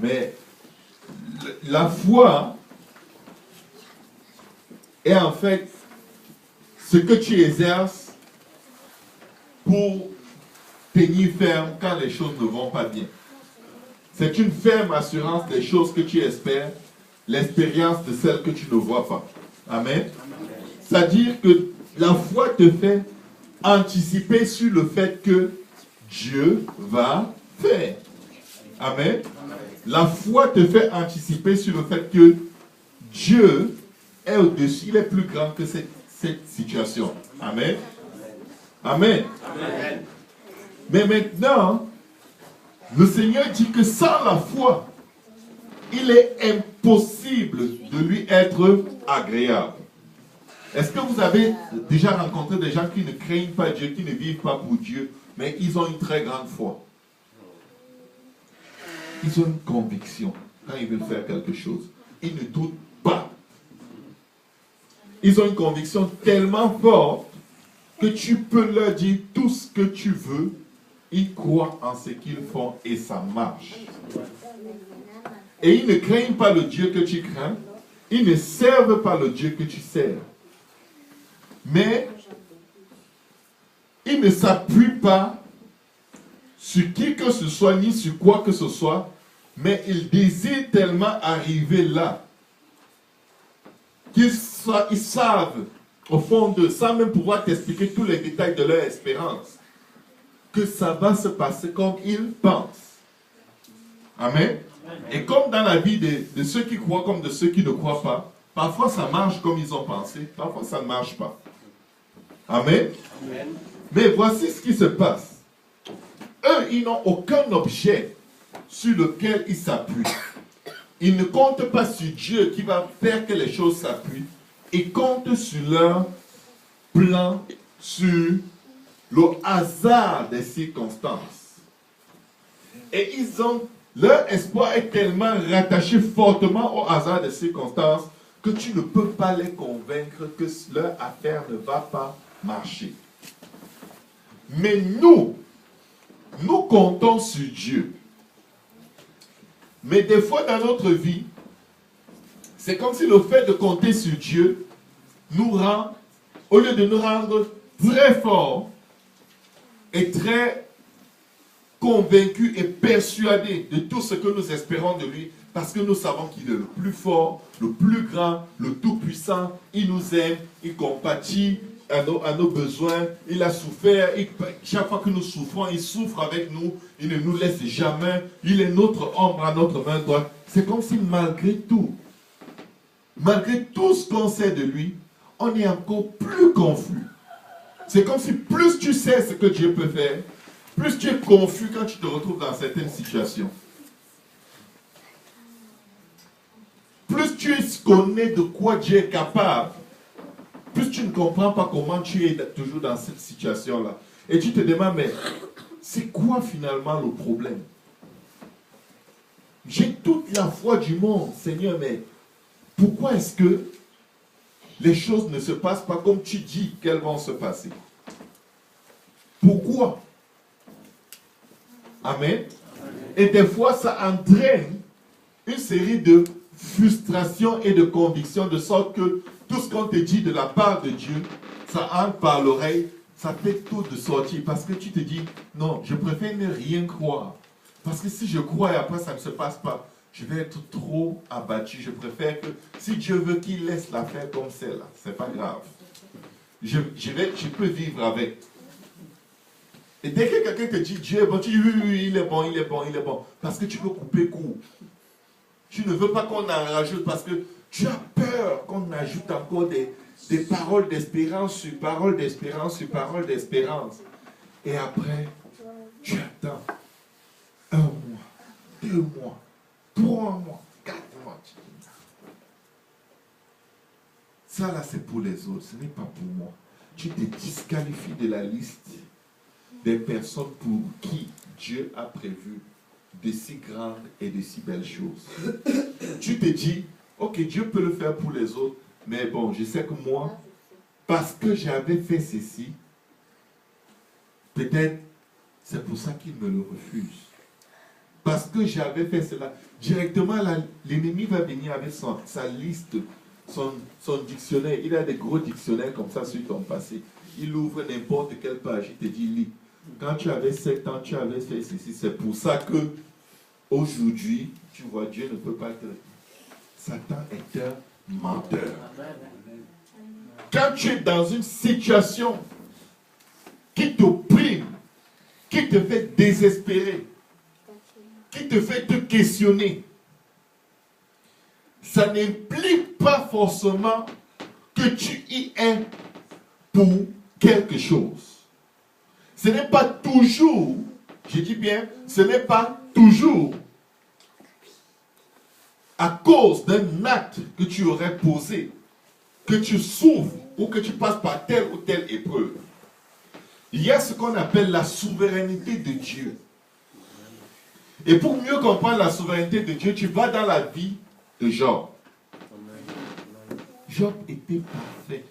Mais la foi est en fait ce que tu exerces pour tenir ferme quand les choses ne vont pas bien. C'est une ferme assurance des choses que tu espères, l'expérience de celles que tu ne vois pas. Amen. C'est-à-dire que la foi te fait anticiper sur le fait que Dieu va faire. Amen. La foi te fait anticiper sur le fait que Dieu est au-dessus, il est plus grand que cette situation. Amen. Amen. Amen. Mais maintenant, le Seigneur dit que sans la foi, il est impossible de lui être agréable. Est-ce que vous avez déjà rencontré des gens qui ne craignent pas Dieu, qui ne vivent pas pour Dieu, mais ils ont une très grande foi? Ils ont une conviction quand ils veulent faire quelque chose. Ils ne doutent pas. Ils ont une conviction tellement forte que tu peux leur dire tout ce que tu veux. Ils croient en ce qu'ils font et ça marche. Et ils ne craignent pas le Dieu que tu crains. Ils ne servent pas le Dieu que tu sers. Mais ils ne s'appuient pas sur qui que ce soit, ni sur quoi que ce soit, mais ils désirent tellement arriver là qu'ils savent, au fond d'eux, sans même pouvoir t'expliquer tous les détails de leur espérance, que ça va se passer comme ils pensent. Amen. Et comme dans la vie de ceux qui croient comme de ceux qui ne croient pas, parfois ça marche comme ils ont pensé, parfois ça ne marche pas. Amen. Amen. Mais voici ce qui se passe. Eux, ils n'ont aucun objet sur lequel ils s'appuient. Ils ne comptent pas sur Dieu qui va faire que les choses s'appuient. Ils comptent sur leur plan, sur le hasard des circonstances. Et leur espoir est tellement rattaché fortement au hasard des circonstances que tu ne peux pas les convaincre que leur affaire ne va pas marcher. Mais nous comptons sur Dieu. Mais des fois dans notre vie, c'est comme si le fait de compter sur Dieu nous rend, au lieu de nous rendre très forts et très convaincus et persuadés de tout ce que nous espérons de lui, parce que nous savons qu'il est le plus fort, le plus grand, le tout-puissant, il nous aime, il compatit à nos besoins, il a souffert, chaque fois que nous souffrons, il souffre avec nous, il ne nous laisse jamais, il est notre ombre à notre main droite. C'est comme si malgré tout ce qu'on sait de lui, on est encore plus confus. C'est comme si plus tu sais ce que Dieu peut faire, plus tu es confus quand tu te retrouves dans certaines situations. Plus tu connais de quoi Dieu est capable, plus tu ne comprends pas comment tu es toujours dans cette situation-là. Et tu te demandes, mais c'est quoi finalement le problème? J'ai toute la foi du monde, Seigneur, mais pourquoi est-ce que les choses ne se passent pas comme tu dis qu'elles vont se passer? Pourquoi? Amen. Et des fois, ça entraîne une série de frustrations et de convictions, de sorte que tout ce qu'on te dit de la part de Dieu, ça entre par l'oreille, ça fait tout de sortir. Parce que tu te dis, non, je préfère ne rien croire. Parce que si je crois et après ça ne se passe pas, je vais être trop abattu. Je préfère que, si Dieu veut qu'il laisse l'affaire comme celle-là, c'est pas grave. Je peux vivre avec. Et dès que quelqu'un te dit Dieu est bon, tu dis oui, il est bon, il est bon, il est bon. Parce que tu veux couper court. Tu ne veux pas qu'on en rajoute parce que tu as peur qu'on ajoute encore des paroles d'espérance sur paroles d'espérance sur paroles d'espérance. Et après, tu attends 1 mois, 2 mois, 3 mois, 4 mois. Ça là, c'est pour les autres, ce n'est pas pour moi. Tu te disqualifies de la liste des personnes pour qui Dieu a prévu de si grandes et de si belles choses. Tu te dis, ok, Dieu peut le faire pour les autres, mais bon, je sais que moi, parce que j'avais fait ceci, peut-être c'est pour ça qu'il me le refuse. parce que j'avais fait cela. Directement, l'ennemi va venir avec sa liste, son dictionnaire. Il a des gros dictionnaires comme ça sur ton passé. Il ouvre n'importe quelle page, il te dit, lis. Quand tu avais 7 ans, tu avais fait ceci. C'est pour ça que aujourd'hui, tu vois, Dieu ne peut pas te... Satan est un menteur. Quand tu es dans une situation qui t'opprime, qui te fait désespérer, qui te fait te questionner, ça n'implique pas forcément que tu y es pour quelque chose. Ce n'est pas toujours, je dis bien, ce n'est pas toujours à cause d'un acte que tu aurais posé, que tu souffres ou que tu passes par telle ou telle épreuve. Il y a ce qu'on appelle la souveraineté de Dieu. Et pour mieux comprendre la souveraineté de Dieu, tu vas dans la vie de Job. Job était parfait.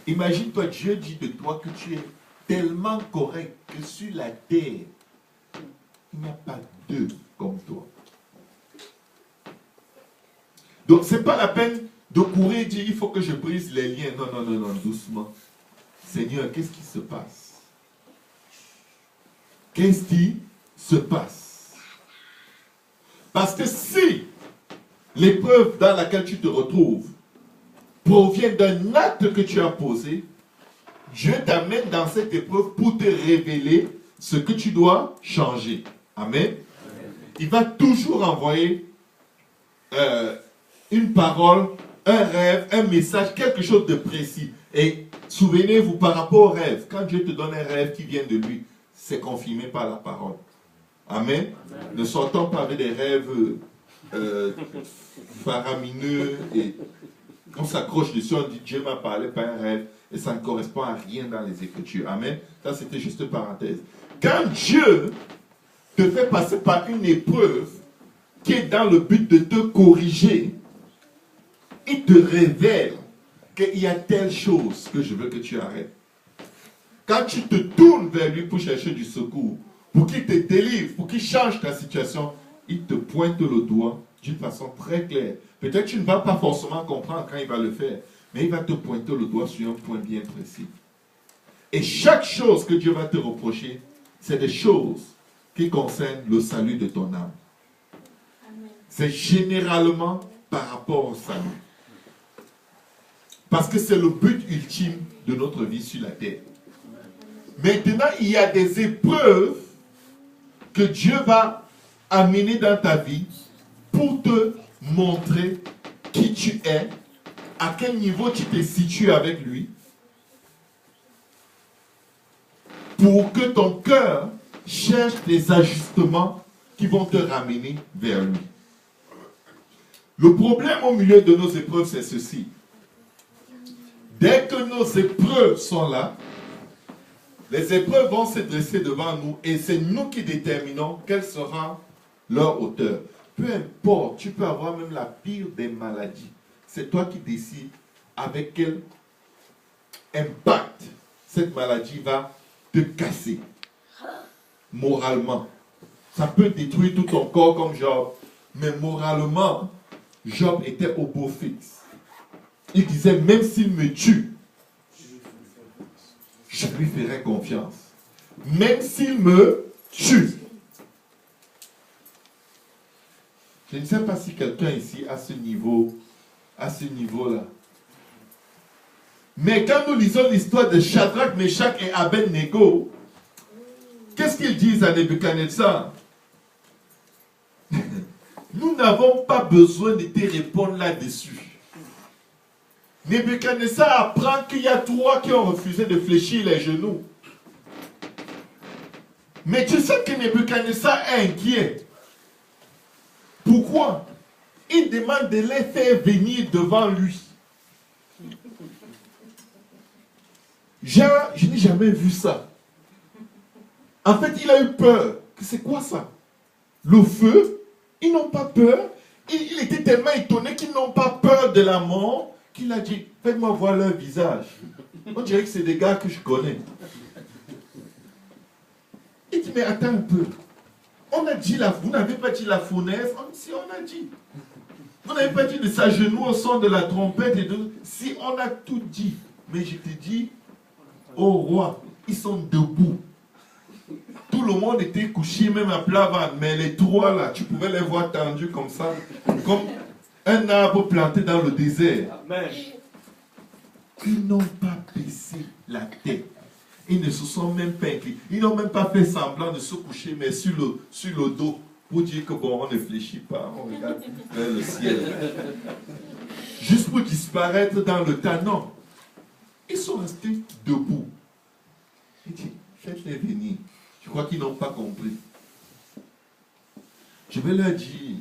Imagine-toi, Dieu dit de toi que tu es tellement correct que sur la terre, il n'y a pas deux comme toi. Donc, ce n'est pas la peine de courir et dire, il faut que je brise les liens. Non, non, non, non, doucement. Seigneur, qu'est-ce qui se passe? Qu'est-ce qui se passe? Parce que si l'épreuve dans laquelle tu te retrouves provient d'un acte que tu as posé, Dieu t'amène dans cette épreuve pour te révéler ce que tu dois changer. Amen. Il va toujours envoyer une parole, un rêve, un message, quelque chose de précis. Et souvenez-vous par rapport au rêve, quand Dieu te donne un rêve qui vient de lui, c'est confirmé par la parole. Amen. Amen. Ne sortons pas avec des rêves faramineux et on s'accroche dessus, on dit Dieu m'a parlé par un rêve et ça ne correspond à rien dans les Écritures. Amen. Ça c'était juste une parenthèse. Quand Dieu te fait passer par une épreuve qui est dans le but de te corriger, il te révèle qu'il y a telle chose que je veux que tu arrêtes. Quand tu te tournes vers lui pour chercher du secours, pour qu'il te délivre, pour qu'il change ta situation, il te pointe le doigt d'une façon très claire. Peut-être que tu ne vas pas forcément comprendre quand il va le faire, mais il va te pointer le doigt sur un point bien précis. Et chaque chose que Dieu va te reprocher, c'est des choses qui concernent le salut de ton âme. C'est généralement par rapport au salut. Parce que c'est le but ultime de notre vie sur la terre. Maintenant, il y a des épreuves que Dieu va amener dans ta vie pour te montrer qui tu es, à quel niveau tu te situes avec lui, pour que ton cœur cherche des ajustements qui vont te ramener vers lui. Le problème au milieu de nos épreuves, c'est ceci. Dès que nos épreuves sont là, les épreuves vont se dresser devant nous et c'est nous qui déterminons quelle sera leur hauteur. Peu importe, tu peux avoir même la pire des maladies. C'est toi qui décides avec quel impact cette maladie va te casser moralement. Ça peut détruire tout ton corps comme Job, mais moralement, Job était au beau fixe. Il disait, même s'il me tue, je lui ferai confiance. Même s'il me tue. Je ne sais pas si quelqu'un ici a ce niveau-là. Mais quand nous lisons l'histoire de Shadrach, Meshach et Abednego, qu'est-ce qu'ils disent à Nebuchadnezzar? Nous n'avons pas besoin de te répondre là-dessus. Nebuchadnezzar apprend qu'il y a 3 qui ont refusé de fléchir les genoux. Mais tu sais que Nebuchadnezzar est inquiet. Pourquoi? Il demande de les faire venir devant lui. Je n'ai jamais vu ça. En fait, il a eu peur. C'est quoi ça? Le feu? Ils n'ont pas peur. Il était tellement étonné qu'ils n'ont pas peur de la mort qu'il a dit, faites-moi voir leur visage. On dirait que c'est des gars que je connais. Il dit, mais attends un peu. On a dit, vous n'avez pas dit la fournaise? Si, on a dit. Vous n'avez pas dit de s'agenouiller au son de la trompette et de... Si, on a tout dit. Mais je te dis, ô roi, ils sont debout. Tout le monde était couché, même à plat ventre. Mais les trois là, tu pouvais les voir tendus comme ça. Comme un arbre planté dans le désert. Amen. Ils n'ont pas baissé la tête. Ils ne se sont même pas inclinés. Ils n'ont même pas fait semblant de se coucher, mais sur le dos. Pour dire que bon, on ne fléchit pas, on regarde vers le ciel. Juste pour disparaître dans le tas, non. Ils sont restés debout. Il dit, faites-les venir. Je crois qu'ils n'ont pas compris. Je vais leur dire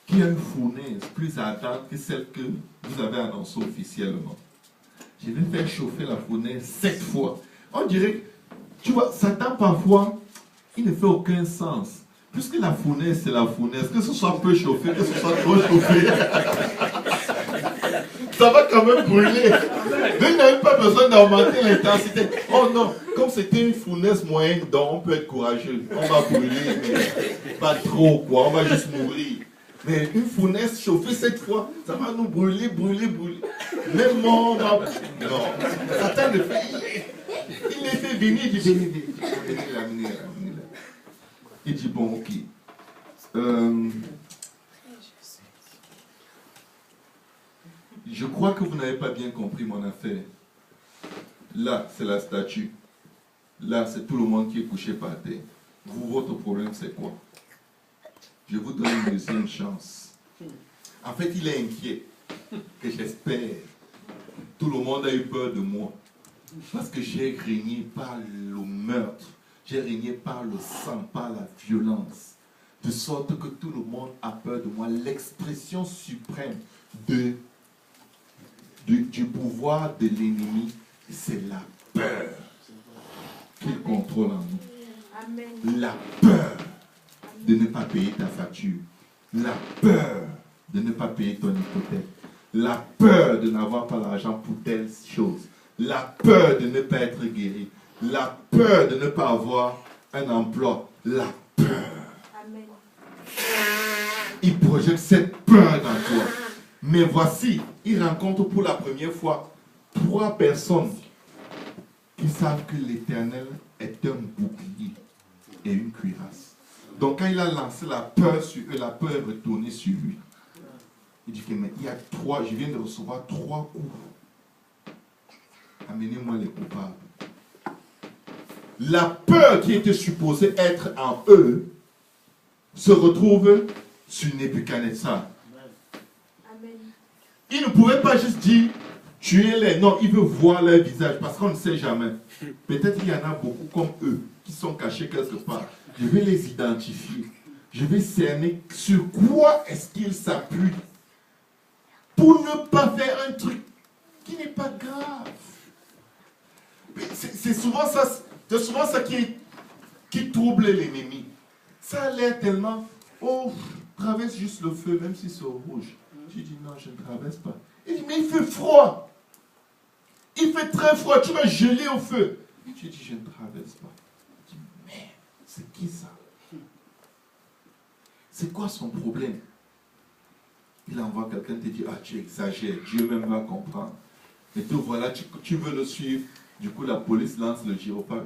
qu'il y a une fournaise plus ardente que celle que vous avez annoncée officiellement. Je vais faire chauffer la fournaise 7 fois. On dirait que, tu vois, Satan parfois, il ne fait aucun sens. Puisque la fournaise, c'est la fournaise, que ce soit peu chauffé, que ce soit trop chauffé, ça va quand même brûler. Mais il n'avait pas besoin d'augmenter l'intensité. Oh non, comme c'était une fournaise moyenne, donc on peut être courageux. On va brûler, mais pas trop, quoi. On va juste mourir. Mais une fournaise chauffée 7 fois, ça va nous brûler, brûler, brûler. Même moi, on va... Non. Satan le fait. Il les fait venir, il dit, venez. Il dit, bon, ok. Je crois que vous n'avez pas bien compris mon affaire. Là, c'est la statue. Là, c'est tout le monde qui est couché par terre. Vous, votre problème, c'est quoi? Je vous donne une deuxième chance. En fait, il est inquiet. Que j'espère. Tout le monde a eu peur de moi. Parce que j'ai régné par le meurtre. J'ai régné par le sang, par la violence. De sorte que tout le monde a peur de moi. L'expression suprême du pouvoir de l'ennemi, c'est la peur qu'il contrôle en nous. Amen. La peur de ne pas payer ta facture. La peur de ne pas payer ton hypothèque. La peur de n'avoir pas l'argent pour telle chose. La peur de ne pas être guéri. La peur de ne pas avoir un emploi. La peur. Amen. Il projette cette peur dans toi. Mais voici, il rencontre pour la première fois 3 personnes qui savent que l'Éternel est un bouclier et une cuirasse. Donc quand il a lancé la peur sur eux, la peur est retournée sur lui. Il dit que mais il y a 3, je viens de recevoir 3 coups. Amenez-moi les coupables. La peur qui était supposée être en eux se retrouve sur Nebuchadnezzar. Il ne pouvait pas juste dire tuez-les. Non, il veut voir leur visage parce qu'on ne sait jamais. Peut-être qu'il y en a beaucoup comme eux qui sont cachés quelque part. Je vais les identifier. Je vais cerner sur quoi est-ce qu'ils s'appuient pour ne pas faire un truc qui n'est pas grave. C'est souvent ça qui trouble l'ennemi. Ça a l'air tellement, oh, traverse juste le feu, même si c'est au rouge. Tu dis non, je ne traverse pas. Il dit, mais il fait froid. Il fait très froid, tu vas geler au feu. Et tu dis, je ne traverse pas. Tu dis, mais c'est qui ça? C'est quoi son problème? Il envoie quelqu'un te dit, ah, tu exagères, Dieu même va comprendre. Et tout, voilà, tu veux le suivre. Du coup, la police lance le gyrophare.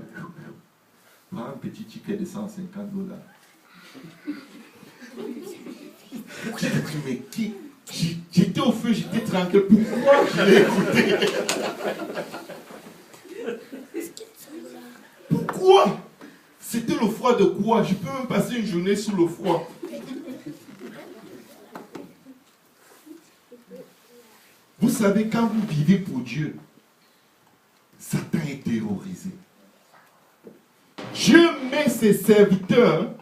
Prends un petit ticket de $150. J'ai dit, mais qui? J'étais au feu, j'étais tranquille. Pourquoi je l'ai écouté? Pourquoi? C'était le froid de quoi? Je peux même passer une journée sous le froid. Vous savez, quand vous vivez pour Dieu, Satan est terrorisé. Dieu met ses serviteurs